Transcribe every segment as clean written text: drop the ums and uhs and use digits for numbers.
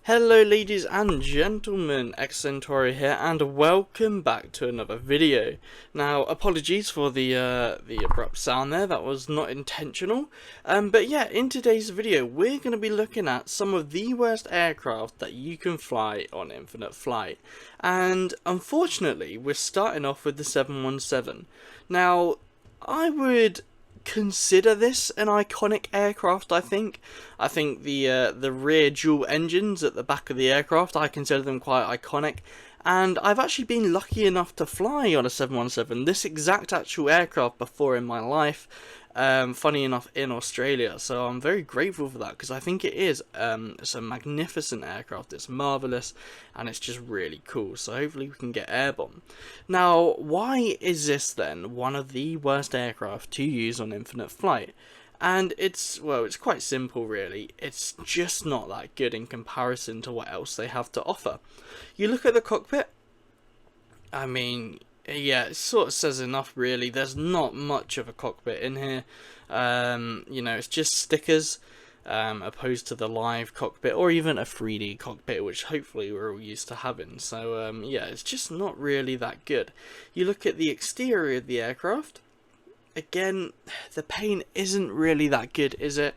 Hello ladies and gentlemen, Xcentori here and welcome back to another video. Now apologies for the abrupt sound there, that was not intentional. But yeah, in today's video we're going to be looking at some of the worst aircraft that you can fly on Infinite Flight. And unfortunately we're starting off with the 717. Now I would consider this an iconic aircraft. I think the rear dual engines at the back of the aircraft, I consider them quite iconic, and I've actually been lucky enough to fly on a 717, this exact actual aircraft, before in my life, funny enough in Australia, so I'm very grateful for that because I think it's a magnificent aircraft, it's marvellous and it's just really cool, so hopefully we can get airborne. Now why is this then one of the worst aircraft to use on Infinite Flight? And it's quite simple really, it's just not that good in comparison to what else they have to offer. You look at the cockpit, I mean, yeah, it sort of says enough really. There's not much of a cockpit in here. You know, it's just stickers, opposed to the live cockpit or even a 3D cockpit, which hopefully we're all used to having. So yeah, it's just not really that good. You look at the exterior of the aircraft. Again, the paint isn't really that good, is it?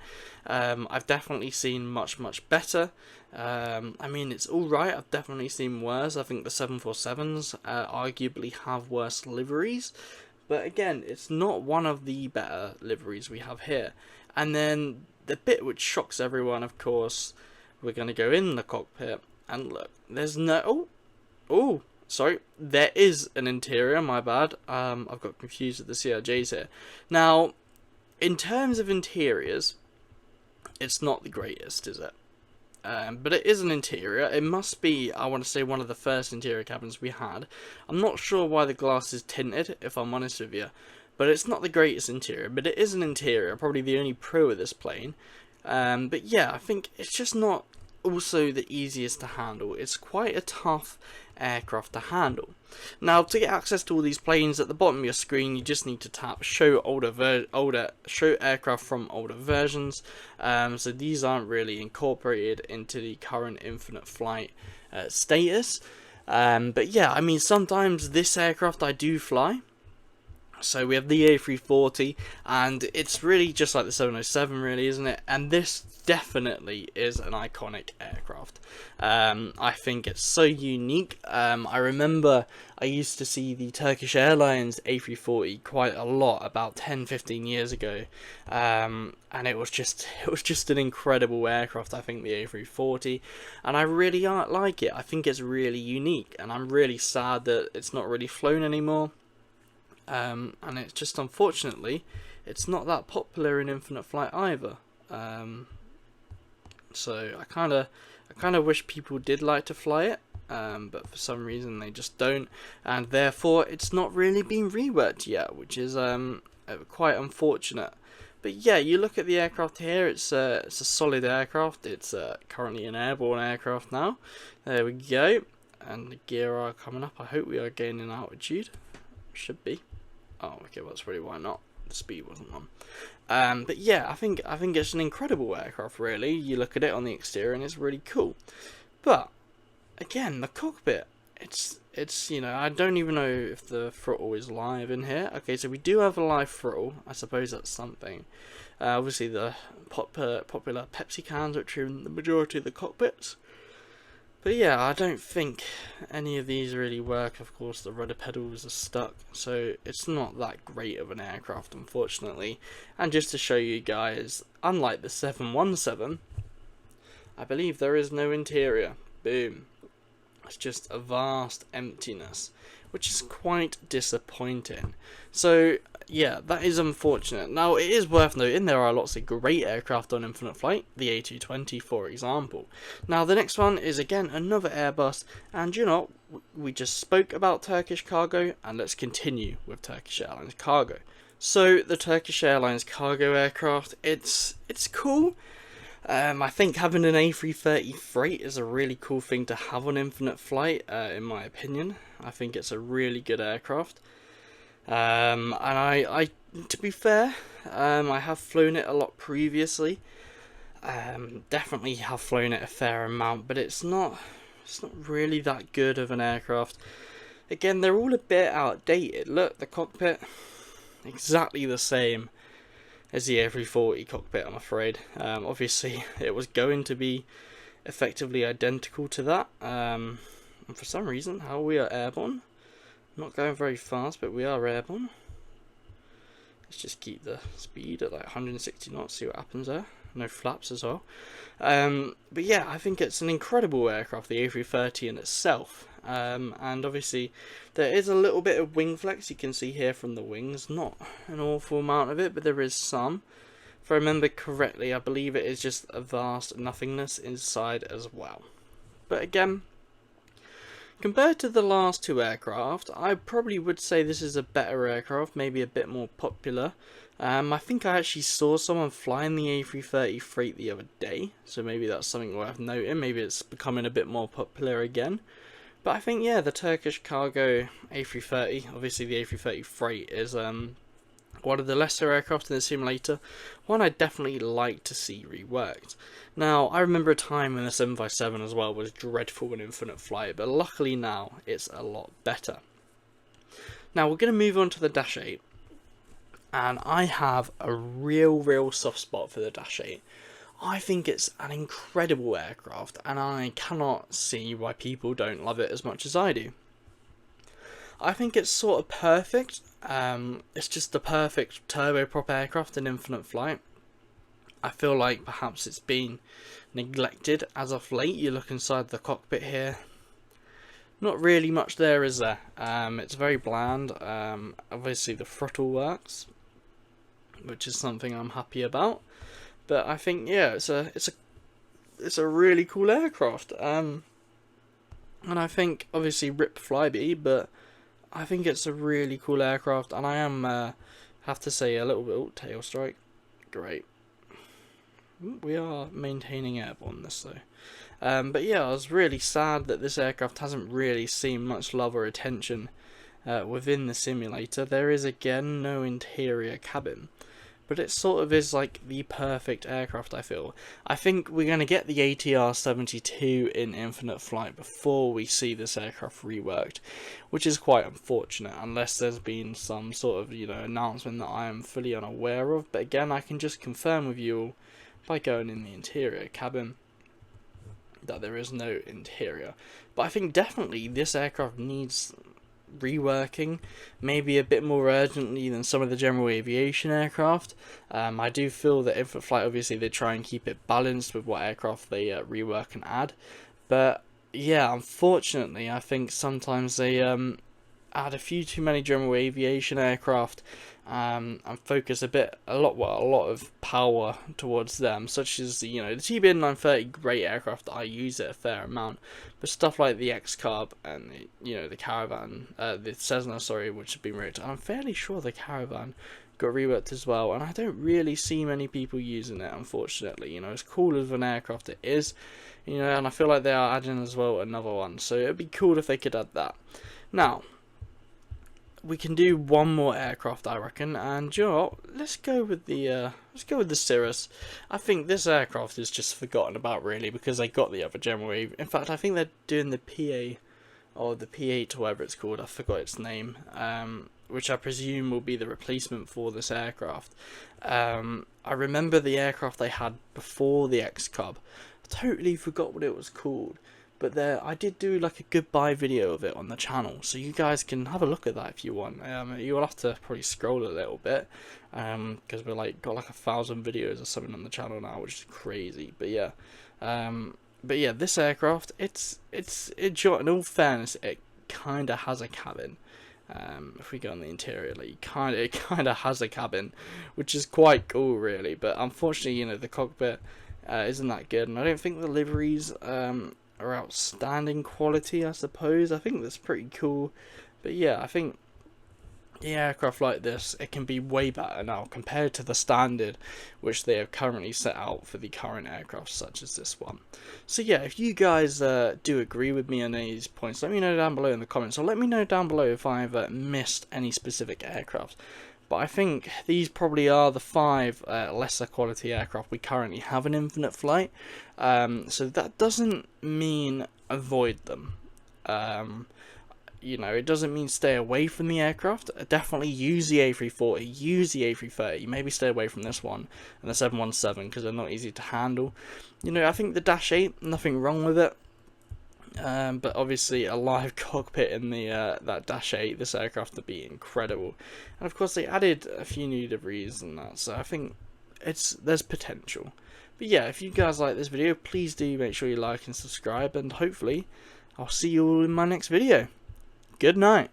I've definitely seen much better. I mean, it's alright, I've definitely seen worse. I think the 747s arguably have worse liveries, but again, it's not one of the better liveries we have here. And then the bit which shocks everyone, of course, we're going to go in the cockpit and look, there's no... Oh, sorry, there is an interior, my bad. I've got confused with the CRJs here. Now, in terms of interiors, it's not the greatest, is it? But it is an interior. It must be, I want to say, one of the first interior cabins we had. I'm not sure why the glass is tinted, if I'm honest with you. But it's not the greatest interior, but it is an interior, probably the only pro of this plane. But yeah, I think it's just not also the easiest to handle. It's quite a tough aircraft to handle. Now, to get access to all these planes, at the bottom of your screen you just need to tap show show aircraft from older versions. So these aren't really incorporated into the current Infinite Flight status. But yeah, I mean, sometimes this aircraft I do fly. So we have the A340, and it's really just like the 707 really, isn't it? And this definitely is an iconic aircraft. I think it's so unique. I remember I used to see the Turkish Airlines A340 quite a lot about 10-15 years ago, and it was just an incredible aircraft. I think the A340, and I really like it. I think it's really unique, and I'm really sad that it's not really flown anymore. And it's just, unfortunately, it's not that popular in Infinite Flight either. So I kind of wish people did like to fly it, but for some reason they just don't, and therefore it's not really been reworked yet, which is quite unfortunate. But yeah, you look at the aircraft here, it's a solid aircraft. It's currently an airborne aircraft now. There we go, and the gear are coming up. I hope we are gaining altitude. Should be. Oh, okay, well, that's really why not. The speed wasn't on. But yeah, I think it's an incredible aircraft, really. You look at it on the exterior and it's really cool. But again, the cockpit, it's you know, I don't even know if the throttle is live in here. Okay, so we do have a live throttle. I suppose that's something. Obviously the popular Pepsi cans, which are in the majority of the cockpits. But yeah, I don't think any of these really work. Of course, the rudder pedals are stuck, so it's not that great of an aircraft, unfortunately. And just to show you guys, unlike the 717, I believe there is no interior. Boom. It's just a vast emptiness, which is quite disappointing. So yeah, that is unfortunate. Now, it is worth noting there are lots of great aircraft on Infinite Flight, the A320 for example. Now, the next one is again another Airbus, and you know, we just spoke about Turkish Cargo, and let's continue with Turkish Airlines Cargo. So, the Turkish Airlines Cargo aircraft, it's cool. I think having an A330 freight is a really cool thing to have on Infinite Flight, in my opinion. I think it's a really good aircraft. And I to be fair, I have flown it a lot previously, Definitely have flown it a fair amount, but it's not really that good of an aircraft. Again, they're all a bit outdated. Look, the cockpit, exactly the same as the A340 cockpit, I'm afraid. Obviously, it was going to be effectively identical to that. And for some reason, how we are airborne. Not going very fast, but we are airborne. Let's just keep the speed at like 160 knots, see what happens there. No flaps as well. But yeah, I think it's an incredible aircraft, the A330 in itself. And obviously, there is a little bit of wing flex you can see here from the wings. Not an awful amount of it, but there is some. If I remember correctly, I believe it is just a vast nothingness inside as well. But again, compared to the last two aircraft, I probably would say this is a better aircraft, maybe a bit more popular. I think I actually saw someone flying the A330 freight the other day, so maybe that's something worth noting. Maybe it's becoming a bit more popular again. But I think, yeah, the Turkish Cargo A330, obviously the A330 freight, is one of the lesser aircraft in the simulator, one I'd definitely like to see reworked. Now, I remember a time when the 757 as well was dreadful in infinite flight, but luckily now it's a lot better. Now, we're going to move on to the Dash 8, and I have a real soft spot for the Dash 8. I think it's an incredible aircraft, and I cannot see why people don't love it as much as I do. I think it's sort of perfect. It's just the perfect turboprop aircraft in infinite flight. I feel like perhaps it's been neglected as of late. You look inside the cockpit here, not really much there, is there? It's very bland. Obviously the throttle works, which is something I'm happy about. But I think, yeah, it's a really cool aircraft. And I think obviously RIP Flyby, but I think it's a really cool aircraft, and I am have to say a little bit tail strike. Great. We are maintaining airborneness though. But yeah, I was really sad that this aircraft hasn't really seen much love or attention within the simulator. There is again no interior cabin, but it sort of is like the perfect aircraft, I feel. I think we're going to get the ATR-72 in infinite flight before we see this aircraft reworked, which is quite unfortunate unless there's been some sort of, announcement that I am fully unaware of. But again, I can just confirm with you all by going in the interior cabin that there is no interior. But I think definitely this aircraft needs reworking, maybe a bit more urgently than some of the general aviation aircraft. I do feel that infinite flight, obviously they try and keep it balanced with what aircraft they rework and add, but yeah, unfortunately I think sometimes they add a few too many general aviation aircraft and focus a lot of power towards them, such as the TBN 930, great aircraft. I use it a fair amount, but stuff like the X-Carb and the Caravan, the Cessna, sorry, which have been reworked. I'm fairly sure the Caravan got reworked as well, and I don't really see many people using it, unfortunately. As cool as an aircraft it is, and I feel like they are adding as well another one, so it'd be cool if they could add that. Now, we can do one more aircraft, I reckon, and let's go with the Cirrus. I think this aircraft is just forgotten about really because they got the other general wave. In fact, I think they're doing the PA or the P8 or whatever it's called. I forgot its name. Which I presume will be the replacement for this aircraft. I remember the aircraft they had before the X-Cub. I totally forgot what it was called. But I did do like a goodbye video of it on the channel, so you guys can have a look at that if you want. You'll have to probably scroll a little bit, because we're got like 1,000 videos or something on the channel now, which is crazy. But yeah, this aircraft, in all fairness, it kind of has a cabin. If we go on the interior, it kind of has a cabin, which is quite cool, really. But unfortunately, the cockpit isn't that good, and I don't think the liveries are outstanding quality, I suppose. I think that's pretty cool, but yeah, I think the aircraft like this, it can be way better now compared to the standard which they have currently set out for the current aircraft such as this one. So yeah, if you guys do agree with me on any of these points, let me know down below in the comments, or let me know down below if I've missed any specific aircraft. but I think these probably are the 5 lesser quality aircraft we currently have in infinite flight. So that doesn't mean avoid them. You know, it doesn't mean stay away from the aircraft. Definitely use the A340, use the A330. Maybe stay away from this one and the 717 because they're not easy to handle. You know, I think the Dash 8, nothing wrong with it. But obviously a live cockpit in the that Dash 8, this aircraft, would be incredible. And of course they added a few new debris and that, so I think there's potential. But yeah, if you guys like this video, please do make sure you like and subscribe, and hopefully I'll see you all in my next video. Good night.